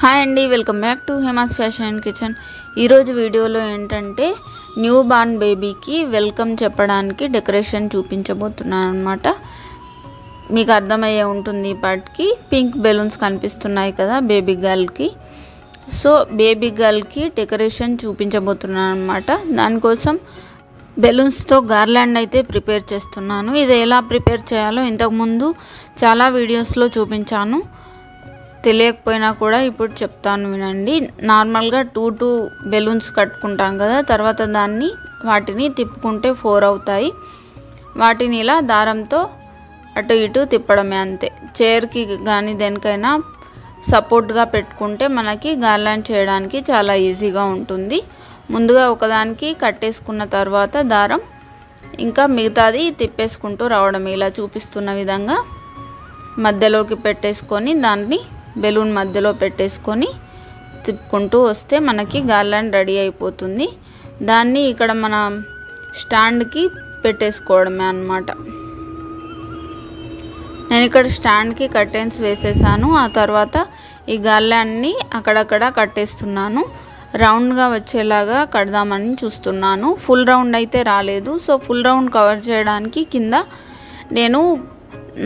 Hi అండి, welcome back to Hema's fashion kitchen. ఈరోజు వీడియోలో ఏంటంటే న్యూ బార్న్ బేబీకి వెల్కమ్ చెప్పడానికి డెకరేషన్ చూపించబోతున్నాను అనమాట. మీకు అర్థమయ్యే ఉంటుంది ఇప్పటికి. పింక్ బెలూన్స్ కనిపిస్తున్నాయి కదా బేబీ గర్ల్కి. సో బేబీ గర్ల్కి డెకరేషన్ చూపించబోతున్నాను అనమాట. దానికోసం బెలూన్స్తో గార్లాండ్ అయితే ప్రిపేర్ చేస్తున్నాను. ఇది ఎలా ప్రిపేర్ చేయాలో ఇంతకుముందు చాలా వీడియోస్లో చూపించాను. తెలియకపోయినా కూడా ఇప్పుడు చెప్తాను వినండి. నార్మల్గా 2 బెలూన్స్ కట్టుకుంటాం కదా, తర్వాత వాటిని తిప్పుకుంటే 4 అవుతాయి. వాటిని ఇలా దారంతో అటు ఇటు తిప్పడమే, అంతే. చైర్కి కానీ దేనికైనా సపోర్ట్గా పెట్టుకుంటే మనకి గార్లాండ్ చేయడానికి చాలా ఈజీగా ఉంటుంది. ముందుగా ఒకదానికి కట్టేసుకున్న తర్వాత దారం ఇంకా మిగతాది తిప్పేసుకుంటూ రావడం, ఇలా చూపిస్తున్న విధంగా మధ్యలోకి పెట్టేసుకొని దాన్ని బెలూన్ మధ్యలో పెట్టేసుకొని తిప్పుకుంటూ వస్తే మనకి గార్లాండ్ రెడీ అయిపోతుంది. దాన్ని ఇక్కడ మన స్టాండ్కి పెట్టేసుకోవడమే అన్నమాట. నేను ఇక్కడ స్టాండ్కి కర్టెన్స్ వేసేసాను. ఆ తర్వాత ఈ గార్లాండ్ని అక్కడక్కడ కట్టేస్తున్నాను. రౌండ్గా వచ్చేలాగా కడదామని చూస్తున్నాను. ఫుల్ రౌండ్ అయితే రాలేదు. సో ఫుల్ రౌండ్ కవర్ చేయడానికి కింద నేను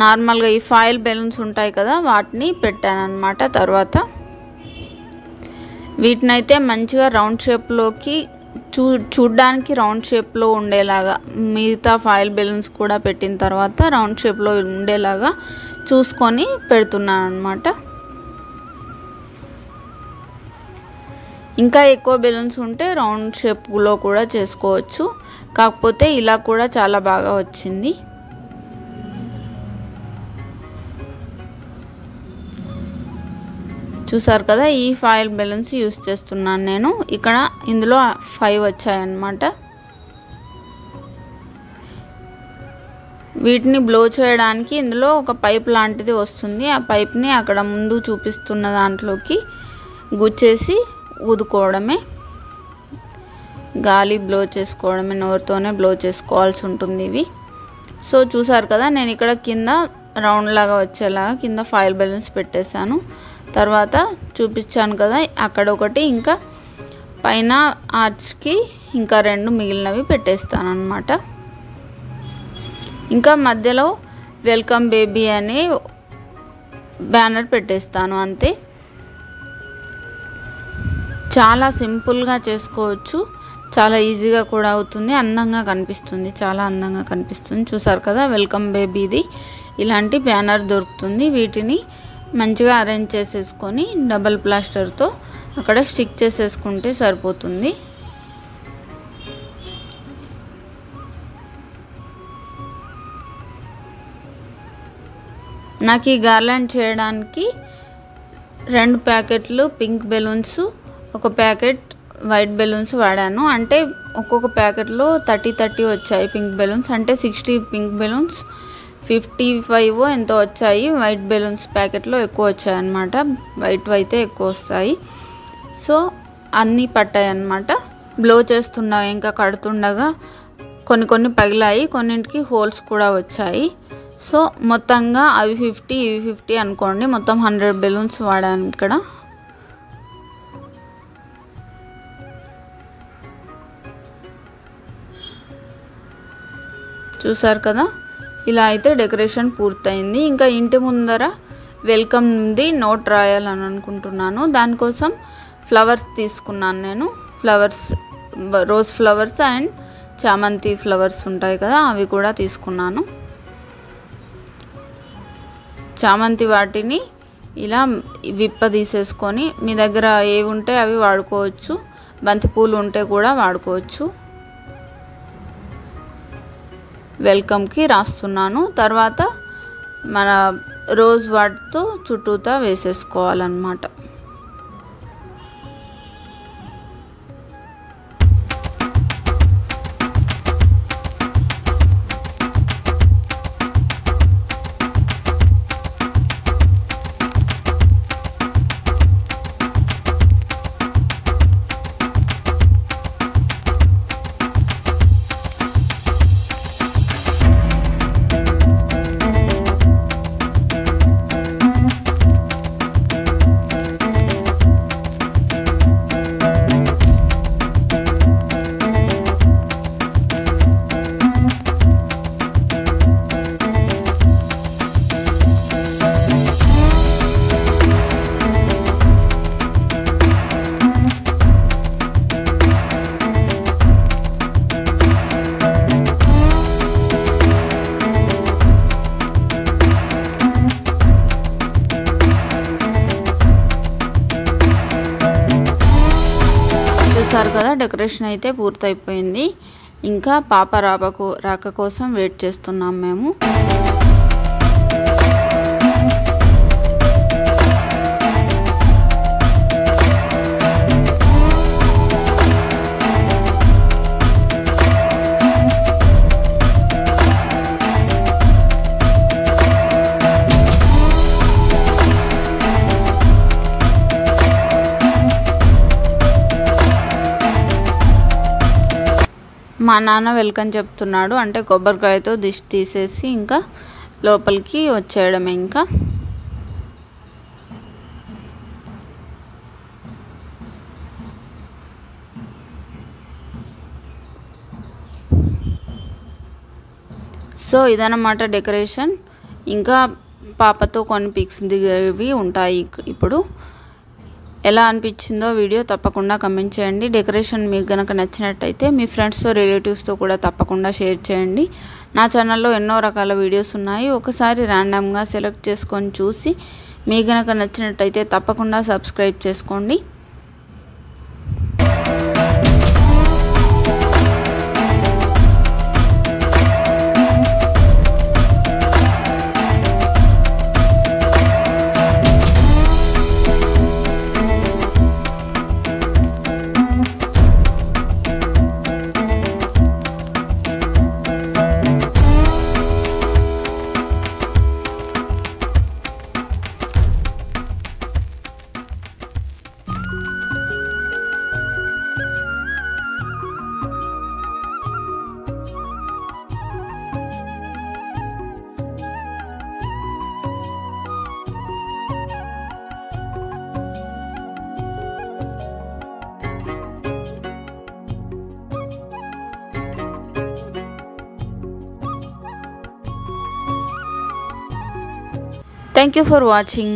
నార్మల్గా ఈ ఫాయిల్ బెలూన్స్ ఉంటాయి కదా, వాటిని పెట్టాను అన్నమాట. తర్వాత వీటినైతే మంచిగా రౌండ్ షేప్లోకి చూడ్డానికి రౌండ్ షేప్లో ఉండేలాగా, మిగతా ఫాయిల్ బెలూన్స్ కూడా పెట్టిన తర్వాత రౌండ్ షేప్లో ఉండేలాగా చూసుకొని పెడుతున్నాను అన్నమాట. ఇంకా ఎక్కువ బెలూన్స్ ఉంటే రౌండ్ షేప్లో కూడా చేసుకోవచ్చు, కాకపోతే ఇలా కూడా చాలా బాగా వచ్చింది. చూసారు కదా, ఈ ఫాయిల్ బెలూన్స్ యూస్ చేస్తున్నాను నేను. ఇక్కడ ఇందులో 5 వచ్చాయన్నమాట. వీటిని బ్లో చేయడానికి ఇందులో ఒక పైప్ లాంటిది వస్తుంది. ఆ పైప్ని అక్కడ ముందు చూపిస్తున్న దాంట్లోకి గుచ్చేసి ఊదుకోవడమే, గాలి బ్లో చేసుకోవడమే, నోరుతోనే బ్లో చేసుకోవాల్సి ఉంటుంది ఇవి. సో చూసారు కదా, నేను ఇక్కడ కింద రౌండ్ లాగా వచ్చేలాగా కింద ఫాయిల్ బెలూన్స్ పెట్టేశాను. తర్వాత చూపించాను కదా అక్కడ ఒకటి, ఇంకా పైన ఆర్చ్కి ఇంకా 2 మిగిలినవి పెట్టేస్తాను అన్నమాట. ఇంకా మధ్యలో వెల్కమ్ బేబీ అనే బ్యానర్ పెట్టేస్తాను, అంతే. చాలా సింపుల్గా చేసుకోవచ్చు, చాలా ఈజీగా కూడా అవుతుంది, అందంగా కనిపిస్తుంది, చాలా అందంగా కనిపిస్తుంది. చూసారు కదా, వెల్కమ్ బేబీది ఇలాంటి బ్యానర్ దొరుకుతుంది. వీటిని మంచిగా అరేంజ్ చేసేసుకొని డబల్ ప్లాస్టర్తో అక్కడ స్టిక్ చేసేసుకుంటే సరిపోతుంది. నాకు ఈ గార్లాండ్ చేయడానికి 2 ప్యాకెట్లు పింక్ బెలూన్స్, ఒక ప్యాకెట్ వైట్ బెలూన్స్ వాడాను. అంటే ఒక్కొక్క ప్యాకెట్లో 30 వచ్చాయి పింక్ బెలూన్స్. అంటే 60 పింక్ బెలూన్స్, 55 ఎంతో వచ్చాయి. వైట్ బెలూన్స్ ప్యాకెట్లో ఎక్కువ వచ్చాయి అన్నమాట, వైట్ అయితే ఎక్కువ వస్తాయి. సో అన్నీ పట్టాయి అన్నమాట. బ్లో చేస్తుండగా ఇంకా కడుతుండగా కొన్ని పగిలాయి, కొన్నింటికి హోల్స్ కూడా వచ్చాయి. సో మొత్తంగా అవి 50 ఇవి 50 అనుకోండి. మొత్తం 100 బెలూన్స్ వాడాను ఇక్కడ. చూసారు కదా, ఇలా అయితే డెకరేషన్ పూర్తయింది. ఇంకా ఇంటి ముందర వెల్కమ్ది నోట్ రాయాలని అనుకుంటున్నాను. దానికోసం ఫ్లవర్స్ తీసుకున్నాను నేను. ఫ్లవర్స్, రోజ్ ఫ్లవర్స్ అండ్ చామంతి ఫ్లవర్స్ ఉంటాయి కదా, అవి కూడా తీసుకున్నాను. చామంతి వాటిని ఇలా తీసేసుకొని, మీ దగ్గర ఏవి ఉంటే అవి వాడుకోవచ్చు, బంతిపూలు ఉంటే కూడా వాడుకోవచ్చు. వెల్కమ్కి రాస్తున్నాను. తర్వాత మన రోజ్ వాటితో చుట్టూతా వేసేసుకోవాలన్నమాట. చూసారు కదా, డెకరేషన్ అయితే పూర్తయిపోయింది. ఇంకా పాప రాక కోసం వెయిట్ చేస్తున్నాం మేము. మా నాన్న వెల్కమ్ చెప్తున్నాడు, అంటే కొబ్బరికాయతో దిష్టి తీసేసి ఇంకా లోపలికి వచ్చేయడమే. ఇంకా సో ఇదన్నమాట డెకరేషన్. ఇంకా పాపతో కొన్ని పిక్స్ దిగేవి ఉంటాయి. ఇప్పుడు ఎలా అనిపించిందో వీడియో తప్పకుండా కమెంట్ చేయండి. డెకరేషన్ మీకు కనుక నచ్చినట్టయితే మీ ఫ్రెండ్స్తో రిలేటివ్స్తో కూడా తప్పకుండా షేర్ చేయండి. నా ఛానల్లో ఎన్నో రకాల వీడియోస్ ఉన్నాయి. ఒకసారి ర్యాండమ్గా సెలెక్ట్ చేసుకొని చూసి మీకు కనుక నచ్చినట్టయితే తప్పకుండా సబ్స్క్రైబ్ చేసుకోండి. Thank you for watching.